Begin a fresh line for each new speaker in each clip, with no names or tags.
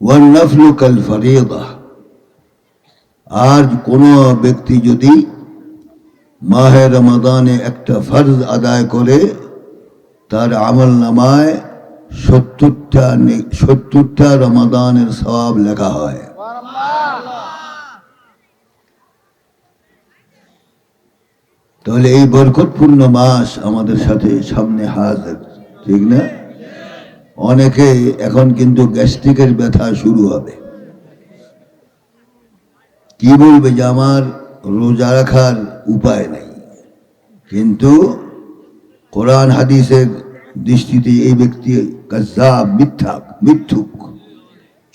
ওয়ান-নাফলু কাল-ফারিদা। আর কোনো ব্যক্তি যদি মাহে রমাদানে একটা ফরজ আদায় করে, তার আমল নামায় 70টা রমাদানের সওয়াব লেখা হয়। তাহলে এই বরকতপূর্ণ মাস আমাদের সাথে সামনে হাজির, ঠিক না? অনেকে এখন কিন্তু গ্যাস্ট্রিকের ব্যথা শুরু হবে, কি বলবে যে আমার রোজা রাখার উপায় নাই। কিন্তু কোরআন হাদিসের দৃষ্টিতে এই ব্যক্তি কাজ্জাব, মিথ্যুক,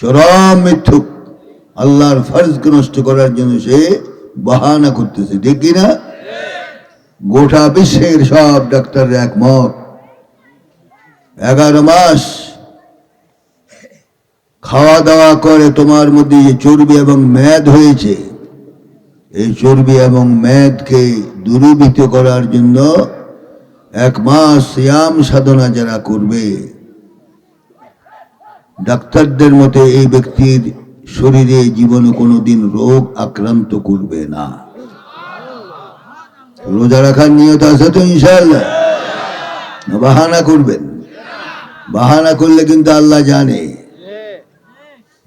চরম মিথ্যুক। আল্লাহর ফরজকে নষ্ট করার জন্য সে বাহানা করতেছে, ঠিক কিনা? গোটা বিশ্বের সব ডাক্তাররা একমত, 11 মাস খাওয়া দাওয়া করে তোমার মধ্যে যে চর্বি এবং মেদ হয়েছে, এই চর্বি এবং মেদকে দূরীভূত করার জন্য 1 মাস সিয়াম সাধনা যারা করবে, ডাক্তারদের মতে এই ব্যক্তির শরীরে জীবনে কোনোদিন রোগ আক্রান্ত করবে না। রোজা রাখার নিয়ত আছে তো ইনশাআল্লাহ? না বাহানা করবেন? বাহানা করলে কিন্তু আল্লাহ জানে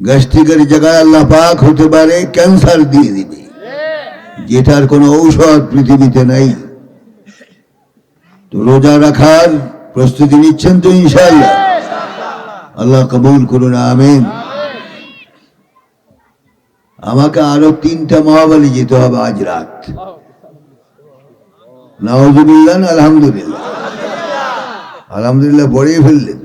গ্যাস্ট্রিকের জায়গায় আল্লাহ পাক হতে পারে ক্যান্সার দিয়ে দিবে, যেটার কোনো ঔষধ পৃথিবীতে নাই। তো রোজা রাখার প্রস্তুতি নিচ্ছেন তো ইনশাআল্লাহ? আল্লাহ কবুল করুন, আমিন। আমাকে আরো 3টা মহাবালি যেতে হবে আজ রাত। নাউজুবিল্লাহ, আলহামদুলিল্লাহ। আলহামদুলিল্লাহ পড়েই ফেললেন।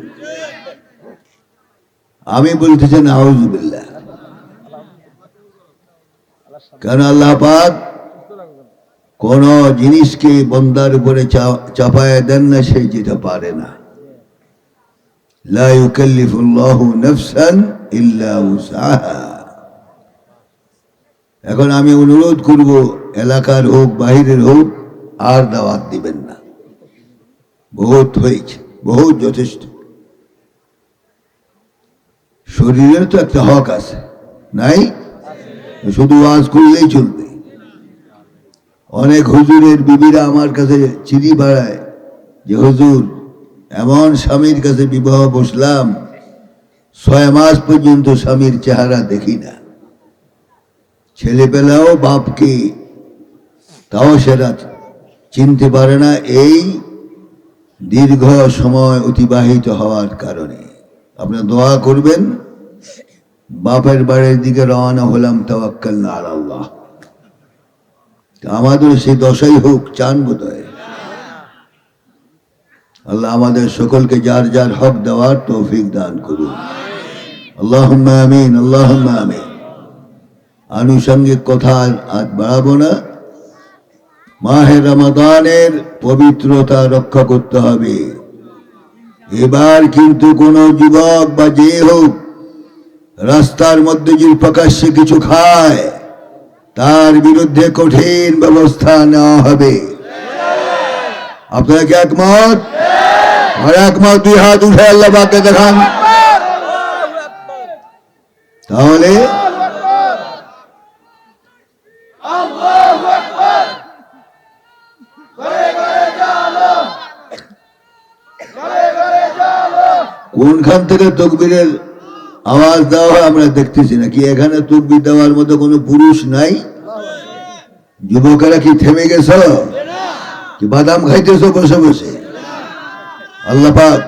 আমি বলতেছি নাউজুবিল্লাহ, কারণ আল্লাহ পাক কোন জিনিসকে বন্দার উপরে চাপায় দেন না সে যেটা পারে না। লা ইউকাল্লিফুল্লাহু নাফসান ইল্লা উসআহা। এখন আমি অনুরোধ করব, এলাকার হোক বাহিরের হোক, আর দাওয়াত দিবেন না, বহুত হয়েছে, বহুত যথেষ্ট। শরীরের তো একটা হক আছে, নাই? শুধু ওয়াজ করলেই চলবে? অনেক হুজুরের বিবিরা আমার কাছে চিঠি বাড়ায় যে হুজুর, এমন স্বামীর কাছে বিবাহ বসলাম, 6 মাস পর্যন্ত স্বামীর চেহারা দেখি না। ছেলেপেলাও বাপকে তাও সেটা চিনতে পারে না, এই দীর্ঘ সময় অতিবাহিত হওয়ার কারণে। আপনারা দোয়া করবেন। বাপের বাড়ির দিকে রওনা হলাম, তাওয়াক্কালনা আলাল্লাহ। আমাদের সেই দশাই হোক, চান বোধহয়। আল্লাহ আমাদের সকলকে যার যার হক দেওয়ার তৌফিক দান করুন, আল্লাহুম্মা আমিন, আল্লাহুম্মা আমিন। আনুষঙ্গিক কথা আজ বাড়াবো না। মাহে রমাদানের পবিত্রতা রক্ষা করতে হবে। এবার কিন্তু কোন যুবক বা যে হোক রাস্তার মধ্যে যদি প্রকাশ্যে কিছু খায়, তার বিরুদ্ধে কঠিন ব্যবস্থা নেওয়া হবে। আপনারা কি একমত? আর একমত? 2 হাত উঠে আল্লাহ পাককে দেখান। তাহলে কোনখান থেকে তাকবীরের আওয়াজ দেওয়া হয় আমরা দেখতেছি না। কি এখানে তাকবীর দেওয়ার মতো কোনো পুরুষ নাই? যুবকেরা কি থেমে গেছ? কি বাদাম খাইতেছো বসে বসে? আল্লাহ পাক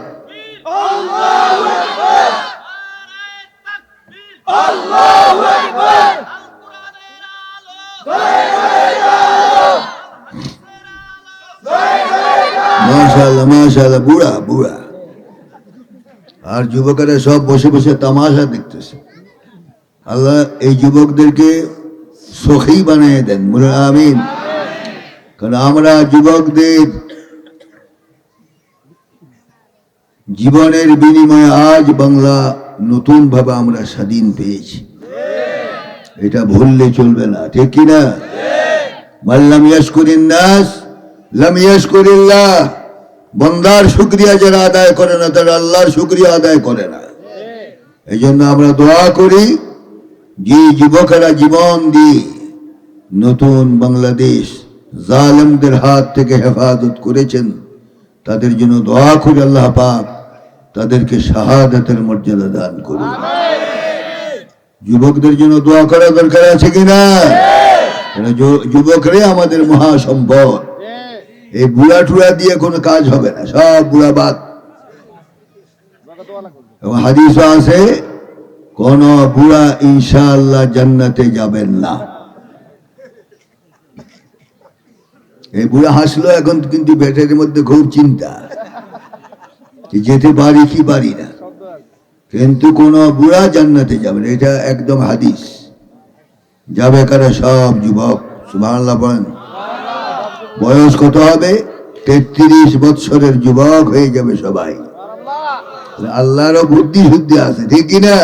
মাশাআল্লাহ, মাশাআল্লাহ। বুড়া বুড়া আর যুবকেরা সব বসে বসে তামাশা দেখতেছে। আল্লাহ এই যুবকদেরকে সখী বানিয়ে দেন, বলুন আমিন। কারণ আমরা যুবকদের জীবনের বিনিময়ে আজ বাংলা নতুন ভাবে আমরা স্বাধীন পেয়েছি, এটা ভুললে চলবে না, ঠিক কিনা? মান লাম ইয়াশকুরিন নাস লাম ইয়াশকুরিল্লাহ। বান্দার শুকরিয়া যারা আদায় করে না, তারা আল্লাহর শুকরিয়া আদায় করে না। এই জন্য আমরা দোয়া করি, যে যুবকেরা জীবন দিয়ে নতুন বাংলাদেশ জালেমদের হাত থেকে হেফাজত করেছেন, তাদের জন্য দোয়া করি আল্লাহ পাক তাদেরকে শাহাদাতের মর্যাদা দান করুন। যুবকদের জন্য দোয়া করা দরকার আছে কিনা? যুবকরাই আমাদের মহাসম্পদ। এই বুড়া টুড়া দিয়ে কোনো কাজ হবে না, সব বুড়া বাদ। এবং হাদিসও আছে, কোন বুড়া ইনশাআল্লাহ জান্নাতে যাবেন না। এই বুড়া হাসলো এখন, কিন্তু ব্যাটারির মধ্যে খুব চিন্তা, যেতে পারি কি পারি না। কিন্তু কোন বুড়া জান্নাতে যাবে না, এটা একদম হাদিস। যাবে কারা? সব যুবক। সুবহানাল্লাহ বলেন। বয়স কত হবে? 33 বৎসরের যুবক হয়ে যাবে সবাই। আল্লাহরও বুদ্ধি শুদ্ধি আছে, ঠিক কিনা?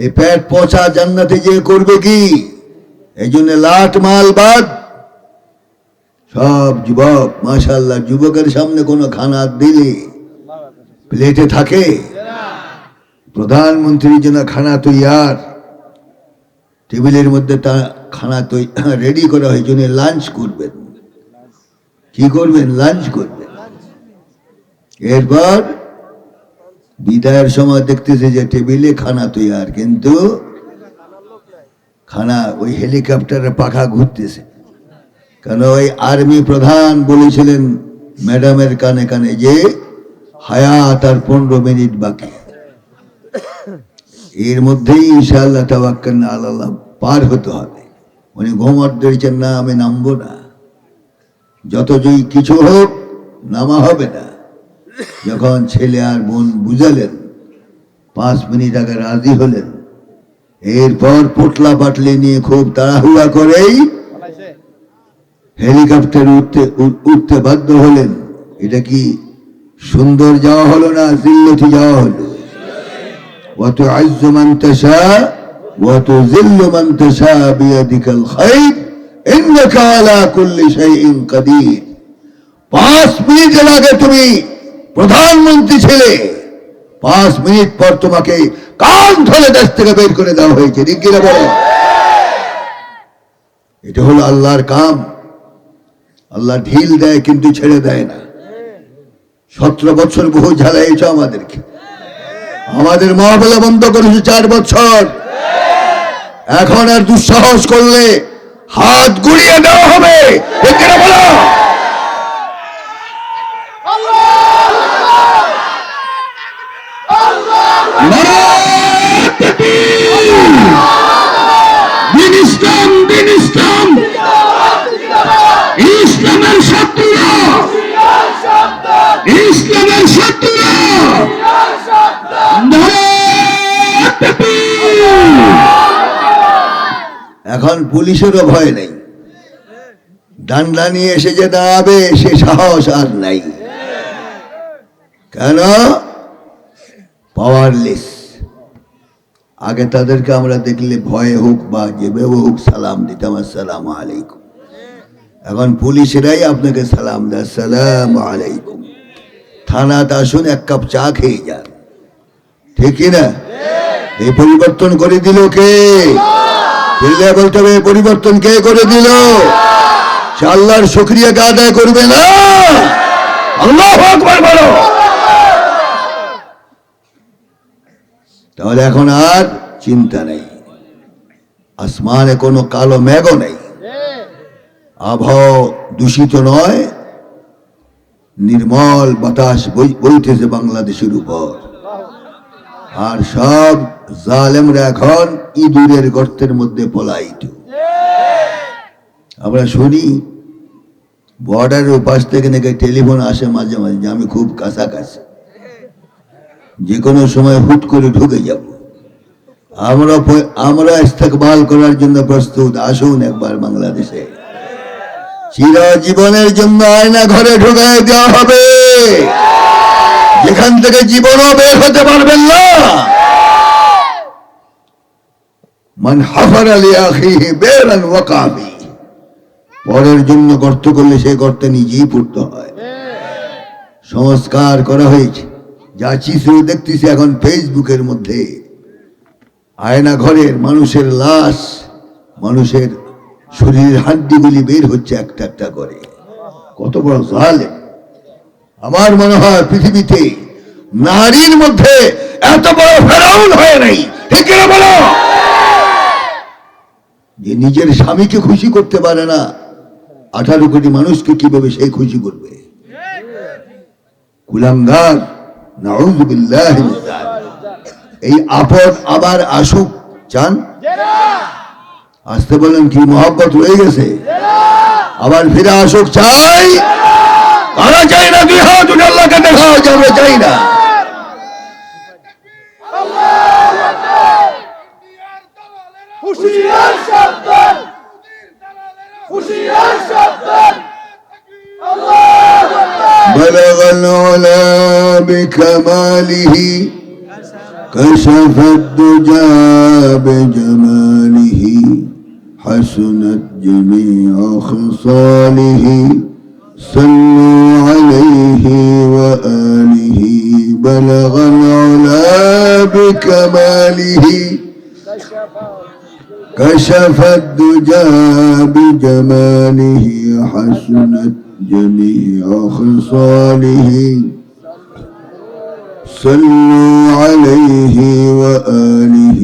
এই পেট পচা জান্নাতে যে করবে কি? এই জন্য লাট মাল বাদ সব যুবক। মাশাআল্লাহ, যুবকের সামনে কোনো খানা দিলে প্লেটে থাকে? প্রধানমন্ত্রীর জন্য খানা তৈয়ার, টেবিলের মধ্যে তা খানা রেডি করা হয়, জন্য লাঞ্চ করবেন। কি করবেন? লাঞ্চ করবেন। এরপর বিদায়ের সময় দেখতেছে যে টেবিলে খানা তৈয়ার, কিন্তু খানা ওই হেলিকপ্টারের পাখা ঘুরতেছে। কারণ ওই আর্মি প্রধান বলেছিলেন ম্যাডামের কানে কানে যে হায়াত আর 15 মিনিট বাকি, এর মধ্যেই ইনশাআল্লাহ তাওয়াক্কালনা আলাল্লাহ পার হতে হবে। উনি ঘুমট দিয়েছেন, না আমি নামবো না, যতই কিছু হোক নামা হবে না। যখন ছেলে আর বোন বুঝালেন, 5 মিনিট আগে রাজি হলেন, এরপর পোটলা পাটলি নিয়ে খুব তাড়াহুড়া করেই হেলিকপ্টার উঠতে বাধ্য হলেন। এটা কি সুন্দর যাওয়া হলো না জিল্লতি যাওয়া হলো? وتعز من تشاء وتذل من تشاء بيدك الخير إنك على كل شيء قدير। 5 মিনিট আগে তুমি প্রধানমন্ত্রী ছিলে, 5 মিনিট পর তোমাকে কান ধরে দেশ থেকে বের করে দেওয়া হয়েছে, ঠিক কিনা বলো? এটা হলো আল্লাহর কাম। আল্লাহ ঢিল দেয় কিন্তু ছেড়ে দেয় না। 17 বছর বহু ঝালাইছে আমাদেরকে। আমাদের মহাবেলা বন্ধ করেছে 4 বছর। এখন আর দুঃসাহস করলে হাত গুড়িয়ে দেওয়া হবে, ঠিক কিনা বলো? দিন ইসলাম, দিন ইসলাম, ইসলামের শত্রুরা, ইসলামের শত্রুরা। এখন পুলিশেরও ভয় নেই, ডান্ডা নিয়ে এসে যে দাঁড়াবে সে সাহস আর নাই। কেন? পাওয়ারলেস। আগে তাদেরকে আমরা দেখলে ভয়ে হোক বা যেভাবে হোক সালাম দিতাম, আসসালামু আলাইকুম। এখন পুলিশেরাই আপনাকে সালাম দেয়, আসসালামু আলাইকুম। থানাতে আসুন, 1 কাপ চা খেয়ে যান, ঠিক না? এই পরিবর্তন করে দিল কে? বলতে হবে পরিবর্তন কে করে দিল? সে আল্লাহর শুকরিয়াকে আদায় করবে না? আল্লাহু আকবার বলো। তাহলে এখন আর চিন্তা নেই, আসমানে কোনো কালো মেঘও নেই, আবহাওয়া দূষিত নয়, নির্মল বাতাস বইতেছে বাংলাদেশের উপর। আর সব জালেমরা এখন ইঁদুরের গর্তের মধ্যে পলাইত। আমরা শুনি বর্ডারের উপাস থেকে নাকি টেলিফোন আসে মাঝে মাঝে যে আমি খুব কাছাকাছি, যে কোনো সময় হুট করে ঢুকে যাব। আমরা ইস্তেকবাল করার জন্য প্রস্তুত। আসুন একবার বাংলাদেশে, চিরজীবনের জন্য আয়না ঘরে ঢুকাই দেওয়া হবে, যেখান থেকে জীবনও বের হতে পারবেন না। মান হাফারা লিআখিহি বিরআন ওয়াকা ফি, পরের জন্য গর্ত করলে সে গর্তে নিজেই পড়তে হয়। সংস্কার করা হয়েছে। যা চিত্র দেখতেছি এখন ফেসবুকের মধ্যে, আয়না ঘরের মানুষের লাশ, মানুষের শরীরের হাড্ডিগুলি বের হচ্ছে একটা একটা করে। কত বড় জালেম! আমার মনে হয় পৃথিবীতে নারীর মধ্যে এত বড় ফেরাউন হয় নাই, ঠিক না বলো? যে নিজের স্বামীকে খুশি করতে পারে না, 18 কোটি মানুষকে কিভাবে সে খুশি করবে? কুলাঙ্গার, নাউযুবিল্লাহ। এই আপদ আবার আসুক চান? আসতে বলেন কি মহব্বত রয়ে গেছে? আবার ফিরে আসুক চাই? কারা চাই না? দুই হাত উঠে আল্লাহকে দেখাও যে আমরা চাই না।
হুশিয়ার সাবধান, হুশিয়ার সাবধান। আল্লাহু আকবার।
بلغ العلا بكماله كشف الدجى بجماله حسنت جميع خصاله صلوا عليه وآله بلغ العلا بكماله كشف الدجى بجماله حسنت جميع خصاله صلوا عليه وآله।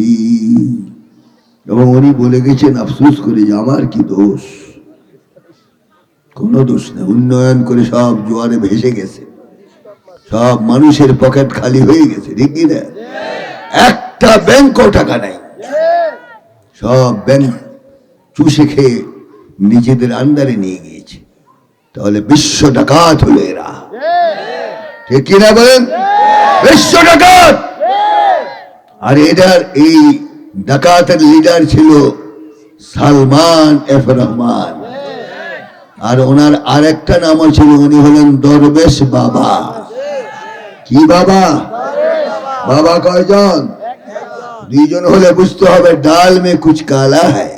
এবং উনি বলে গেছেন আফসোস করে যে আমার কি দোষ? কোনো দোষ নেই। উন্নয়ন করে সব জোয়ারে ভেসে গেছে, সব মানুষের পকেট খালি হয়ে গেছে, ঠিক কি না? একটা ব্যাংকও টাকা নাই, সব ব্যাংক চুষে খেয়ে নিজেদের আন্ডারে নিয়ে গিয়েছে। তাহলে বিশ্ব ডাকাত হলো এরা, ঠিক কিনা বলেন? বিশ্ব ডাকাত। আর এটার এই ডাকাতের লিডার ছিল সালমান এফ রহমান, আর ওনার আরেকটা নামও ছিল, উনি হলেন দরবেশ বাবা। কি বাবা? বাবা কয়জন? দুইজন হলে বুঝতে হবে ডাল মে কুছ কালা হ্যায়।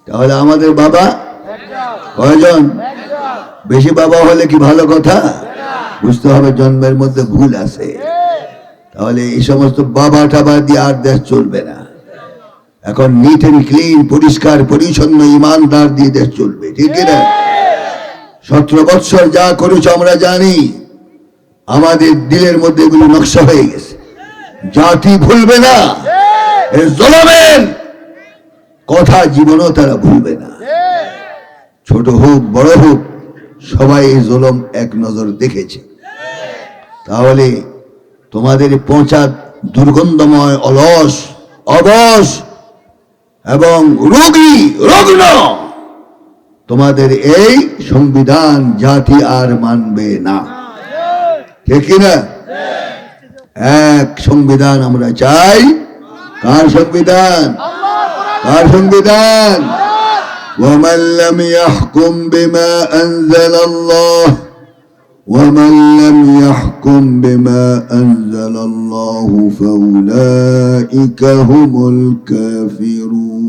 তাহলে আমাদের বাবা কয়জন? বেশি বাবা হলে কি ভালো কথা? বুঝতে হবে জন্মের মধ্যে ভুল আছে। তাহলে এই সমস্ত বাবা টাবা দিয়ে আর দেশ চলবে না। এখন নিট এন্ড ক্লিন, পরিষ্কার পরিচ্ছন্ন ইমানদার দিয়ে দেশ চলবে, ঠিক না? 17 বৎসর যা করেছ আমরা জানি, আমাদের দিলের মধ্যে এগুলো নকশা হয়ে গেছে। জাতি ভুলবে না, এই জুলুমের কথা জীবনও তারা ভুলবে না। ছোট হোক বড় হোক, সবাই এই জুলুম এক নজর দেখেছে। তাহলে তোমাদের পচা, দুর্গন্ধময়, অলস, অবশ এবং রোগী, রুগ্ন তোমাদের এই সংবিধান জাতি আর মানবে না, ঠিক কিনা? এক সংবিধান আমরা চাই। কার সংবিধান? কার সংবিধান? ومن لم يحكم بما أنزل الله ومن لم يحكم بما أنزل الله فأولئك هم الكافرون।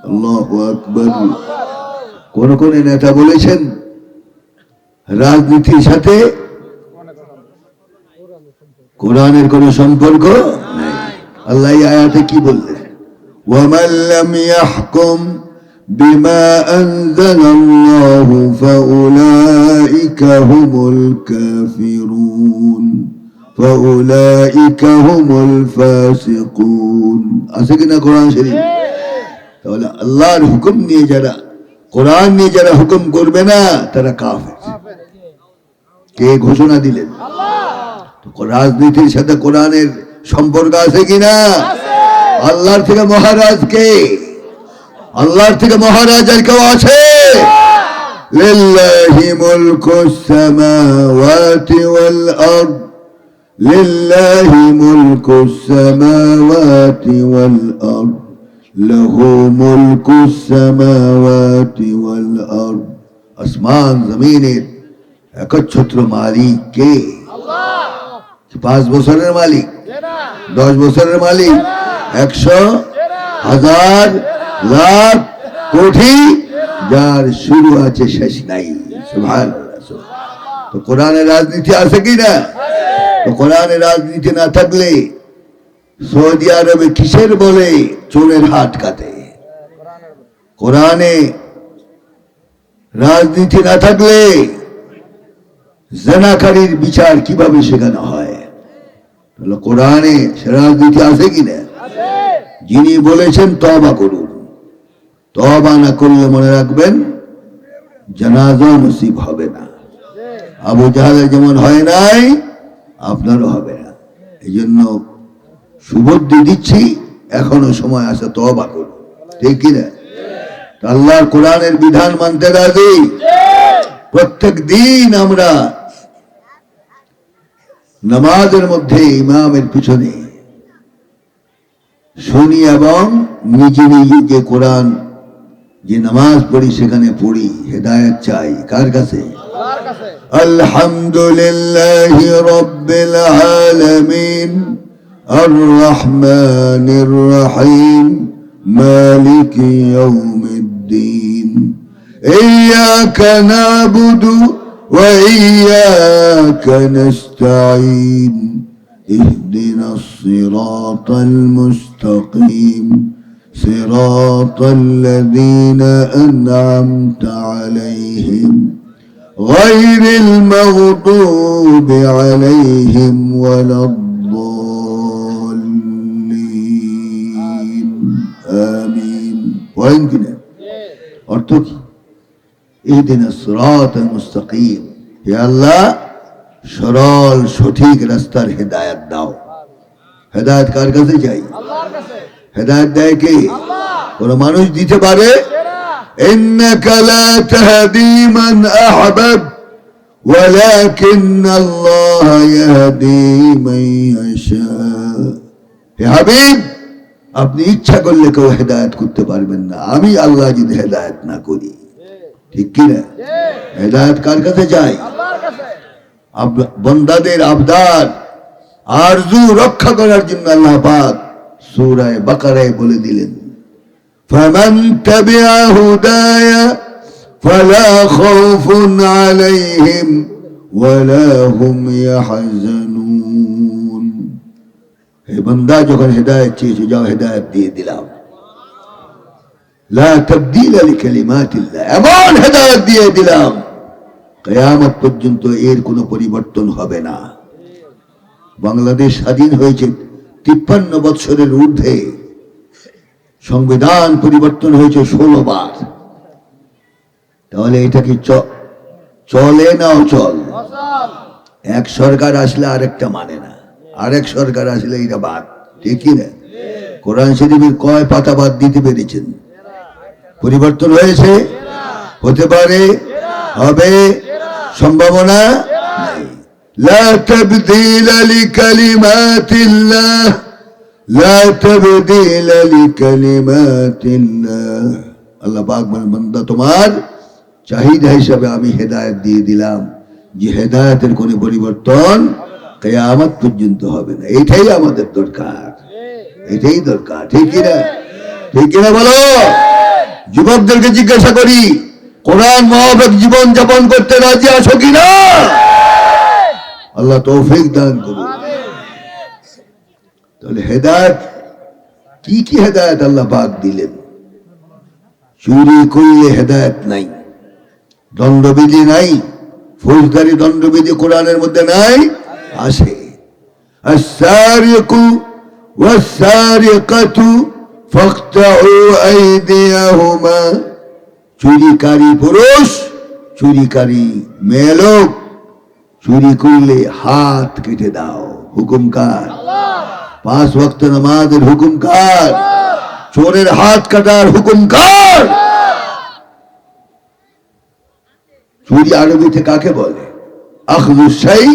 الله أكبر। কোন কোন নেতা বলেছেন রাজনীতির সাথে কোরআনের কোন সম্পর্ক নাই। আল্লাহ এই আয়াতে কি বললেন? ومن لم يحكم بما أنزل الله فأولئك هم الكافرون فأولئك هم الفاسقون। আছে কিনা কোরআন শরীফ? তাহলে আল্লাহর হুকুম নিয়ে যারা, কোরআন নিয়ে যারা হুকুম করবে না তারা কাফের। কে ঘোষণা দিলেন? আল্লাহ। রাজনীতির সাথে কোরআনের সম্পর্ক আছে কিনা? আল্লাহর থেকে মহারাজ কে? আল্লাহর থেকে মহারাজ আর কেউ আছে? লিল্লাহি মুলকুস সামাওয়াতি ওয়াল আরদ লিল্লাহি মুলকুস সামাওয়াতি ওয়াল আরদ লাহু মুলকুস সামাওয়াতি ওয়াল আরদ। আসমান জমিনের একচ্ছত্র মালিক কে? আল্লাহ। 5 বছরের মালিক, 10 বছরের মালিক, 100, 1000, লাখ, কোটি, যার শুরু আছে শেষ নাই। সুবহানাল্লাহ। তো কোরআনের রাজনীতি আছে কি না? তো কোরআনের রাজনীতি না থাকলে সৌদি আরবে কিসের বলে চোরের হাত কাটে? কোরআনে রাজনীতি না থাকলে জেনাকারীর বিচার কিভাবে শেখানো হয়? তাহলে কোরআনে সে রাজনীতি আছে কিনা? যিনি বলেছেন তওবা করুন, তওবা না করলে মনে রাখবেন জানাজা নসিব হবে না। আবু জাহেলের যেমন হয় নাই আপনারও হবে না। এই জন্য সুবুদ্ধি দিচ্ছি, এখনো সময় আছে, তওবা করুন, ঠিক কিনা? আল্লাহর কোরআনের বিধান মানতে রাজি? প্রত্যেক দিন আমরা নামাজের মধ্যে ইমামের পিছনে শুনি এবং নিজে নিজে যে কোরআন যে নামাজ পড়ি সেখানে পড়ি, হেদায়েত চাই কার কাছে? আলহামদুলিল্লাহি রাব্বিল আলামিন আর রহমানির রহিম মালিকি ইয়াউমিদ্দিন ইয়্যাকা না'বুদু ওয়া ইয়্যাকা নাস্তাঈন ইহদিনাস সিরাতাল মুস্তাকিম সিরাতাল্লাযীনা আন'আমতা আলাইহিম গায়রিল মাগদুবি আলাইহিম ওয়ালাদ-দাল্লিন। আমিন। পড়েন কিনা? অর্থ কি? ইহদিনাস সিরাতাল মুস্তাকিম, হে আল্লাহ সরল সঠিক রাস্তার হেদায়েত দাও। হেদায়েত কার কাছে চাই? হেদায়েত দেয় কে? কোন মানুষ দিতে পারে? ইন্নাকা লা তাহদি মান আহবাব ওয়ালাকিন্নাল্লাহ ইয়াহদি মান ইয়াশা। হে হাবিব, আপনি ইচ্ছা করলে কেউ হেদায়েত করতে পারবেন না, আমি আল্লাহ যদি হেদায়েত না করি। ঠিক কিনা? হেদায়েত কার কাছে চাই? বান্দাদের আবদার আরজু রক্ষা করার জন্য আল্লাহ পাক সূরা বাকারায় বলে দিলেন, ফামান তাবিআ হুদায়া ফালা খাউফুন আলাইহিম ওয়ালা হুম ইয়াহজানুন। হে বান্দা, যখন হেদায়েত চেয়েছো যাও, হেদায়েত দিয়ে দিলাম। লা তাবদীলা লিকালিমাতিল্লাহ, এমন হেদায়েত দিয়ে দিলাম কিয়ামত পর্যন্ত এর কোনো পরিবর্তন হবে না। বাংলাদেশ স্বাধীন হয়েছে 53 বৎসরের ঊর্ধ্বে, সংবিধান পরিবর্তন হয়েছে 16 বার। তাহলে এটা কি চলে না অচল? এক সরকার আসলে আরেকটা মানে না, আরেক সরকার আসলে এটা বাদ, ঠিক কিনা? কোরআন শরীফের কয় পাতা বাদ দিতে পেরেছেন? পরিবর্তন হয়েছে? হতে পারে, হবে, সম্ভাবনা নাই। লা তাবদীলা লিকালিমাতিল্লাহ, লা তাবদীলা লিকালিমাতিল্লাহ। আল্লাহ পাক বলেন, বান্দা তোমার চাহিদা হিসাবে আমি হেদায়েত দিয়ে দিলাম, যে হেদায়েতের কোনো পরিবর্তন কিয়ামত পর্যন্ত হবে না। এটাই আমাদের দরকার, এটাই দরকার, ঠিক কিনা? ঠিক কিনা বলো? যুবকদেরকে জিজ্ঞাসা করি, কোরআন মোতাবেক জীবন যাপন করতে রাজি আছো কিনা? আল্লাহ তৌফিক দান করুন। তাহলে হেদায়েত কি কি হেদায়েত আল্লাহ পাক দিলেন? চুরি করলে হেদায়েত নাই, দণ্ডবিধি নাই, ফৌজদারি দণ্ডবিধি কোরআনের মধ্যে নাই, আছে। আস-সারিকু ওয়াস-সারিকাতু ফাকতাউ আইদিয়াহুমা, চুরিকারী পুরুষ, চুরিকারী মেয়ে লোক চুরি করলে হাত কেটে দাও। হুকুম কার? 5 ওয়াক্ত নামাজের হুকুম কার? চোরের হাত কাটার হুকুম কার? চুরি আরবিতে কাকে বলে? আখযু শাই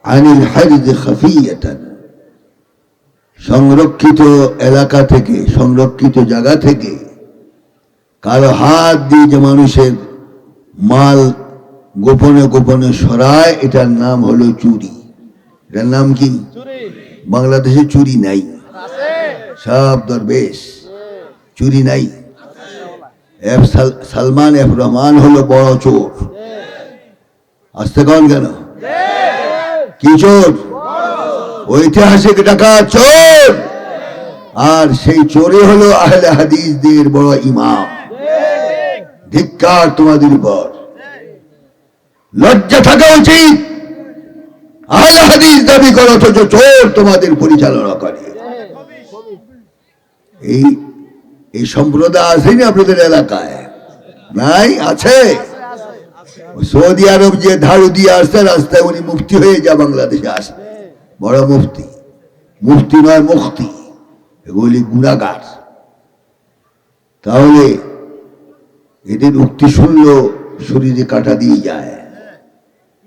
আনিল হারজ খাফিয়াতান, সংরক্ষিত এলাকা থেকে, সংরক্ষিত জায়গা থেকে কারো হাত দিয়ে যে মানুষের মাল গোপনে গোপনে সরায়, এটার নাম হলো চুরি। এটার নাম কি? বাংলাদেশে চুরি নাই, সব দরবেশ, চুরি নাই। সালমান এফ রহমান হলো বড় চোর। আসতে কন কেন? কি চোর? ঐতিহাসিক ডাকাত চোর, আর সেই চোরে হলো আহলে হাদিসদের বড় ইমাম। ধিক্কার তোমাদের উপর, লজ্জা থাকা উচিত। আহলে হাদিস দাবি করো অথচ চোর তোমাদের পরিচালনা করে। এই সম্প্রদায় আছে না আপনাদের এলাকায়? নাই? আছে। সৌদি আরব যে ধারু দিয়ে আসছে রাস্তায়, উনি মুফতি হয়ে যা বাংলাদেশে আসে, বড় মুফতি। মুফতি নয়, মুফতি। এগুলি গুণাগার। তাহলে এদের উক্তি শুনলো শরীরে কাটা দিয়ে যায়।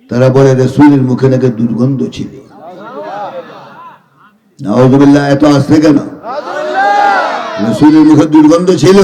তারা বলে রাসূলের মুখে নাকি দুর্গন্ধ ছিল। নাউযুবিল্লাহ, এত আসছে কেন? রাসূলের মুখে দুর্গন্ধ ছিল?